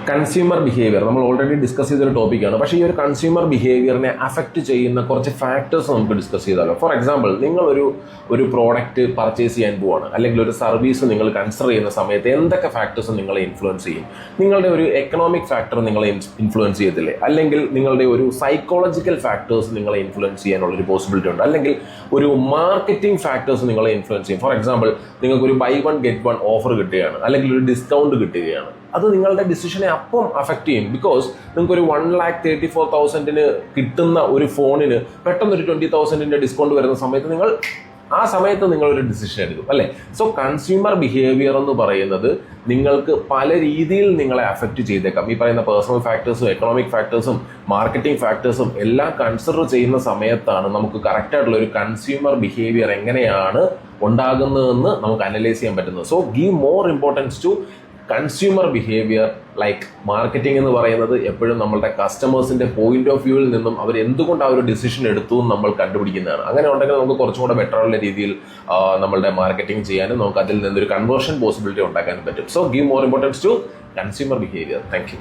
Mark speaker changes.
Speaker 1: Consumer behaviour നമ്മൾ already discuss ചെയ്തൊരു ടോപ്പിക്കാണ്. പക്ഷേ ഈ ഒരു കൺസ്യൂമർ ബിഹേവിയറിനെ അഫക്റ്റ് ചെയ്യുന്ന കുറച്ച് ഫാക്ടേഴ്സ് നമുക്ക് ഡിസ്കസ് ചെയ്താലോ. ഫോർ എക്സാമ്പിൾ, നിങ്ങൾ ഒരു പ്രോഡക്റ്റ് പർച്ചേസ് ചെയ്യാൻ പോവാണ്, അല്ലെങ്കിൽ ഒരു സർവീസ് നിങ്ങൾ കൺസിഡർ ചെയ്യുന്ന സമയത്ത് എന്തൊക്കെ ഫാക്ടേഴ്സ് നിങ്ങളെ ഇൻഫ്ലുവൻസ് ചെയ്യും? നിങ്ങളുടെ ഒരു എക്കണോമിക് ഫാക്ടർ നിങ്ങളെ ഇൻഫ്ലുവൻസ് ചെയ്യത്തില്ലേ? അല്ലെങ്കിൽ നിങ്ങളുടെ ഒരു സൈക്കോളജിക്കൽ ഫാക്ടേഴ്സ് നിങ്ങളെ ഇൻഫ്ലുവൻസ് ചെയ്യാനുള്ളൊരു പോസിബിലിറ്റി ഉണ്ട്. അല്ലെങ്കിൽ ഒരു മാർക്കറ്റിംഗ് ഫാക്ടേഴ്സ് നിങ്ങളെ ഇൻഫ്ലുവൻസ് ചെയ്യും. ഫോർ എക്സാമ്പിൾ, നിങ്ങൾക്കൊരു buy one get one offer കിട്ടുകയാണ്, അല്ലെങ്കിൽ ഒരു ഡിസ്കൗണ്ട് കിട്ടുകയാണ്. അത് നിങ്ങളുടെ ഡിസിഷനെ അപ്പം അഫക്റ്റ് ചെയ്യും. ബിക്കോസ് നിങ്ങൾക്ക് ഒരു 1,34,000 കിട്ടുന്ന ഒരു ഫോണിന് പെട്ടെന്ന് ഒരു 20,000 ഡിസ്കൗണ്ട് വരുന്ന സമയത്ത് നിങ്ങളൊരു ഡിസിഷൻ എടുക്കും, അല്ലേ? സോ കൺസ്യൂമർ ബിഹേവിയർ എന്ന് പറയുന്നത് നിങ്ങൾക്ക് പല രീതിയിൽ നിങ്ങളെ അഫക്റ്റ് ചെയ്തേക്കാം. ഈ പറയുന്ന പേഴ്സണൽ ഫാക്ടേഴ്സും എക്കണോമിക് ഫാക്ടേഴ്സും മാർക്കറ്റിംഗ് ഫാക്ടേഴ്സും എല്ലാം കൺസിഡർ ചെയ്യുന്ന സമയത്താണ് നമുക്ക് കറക്റ്റായിട്ടുള്ള ഒരു കൺസ്യൂമർ ബിഹേവിയർ എങ്ങനെയാണ് ഉണ്ടാകുന്നതെന്ന് നമുക്ക് അനലൈസ് ചെയ്യാൻ പറ്റുന്നത്. So give more importance to consumer behaviour. Like marketing എന്ന് പറയുന്നത് എപ്പോഴും നമ്മളുടെ കസ്റ്റമേഴ്സിന്റെ പോയിന്റ് ഓഫ് വ്യൂവിൽ നിന്നും അവർ എന്തുകൊണ്ട് ആ ഒരു ഡിസിഷൻ എടുത്തു എന്ന് നമ്മൾ കണ്ടുപിടിക്കുന്നതാണ്. അങ്ങനെ ഉണ്ടെങ്കിൽ നമുക്ക് കുറച്ചും കൂടെ ബെറ്റർ ഉള്ള രീതിയിൽ നമ്മളുടെ മാർക്കറ്റിംഗ് ചെയ്യാനും നമുക്ക് അതിൽ നിന്നൊരു കൺവേർഷൻ പോസിബിലിറ്റി ഉണ്ടാക്കാനും പറ്റും. So give more importance to consumer behaviour. Thank U.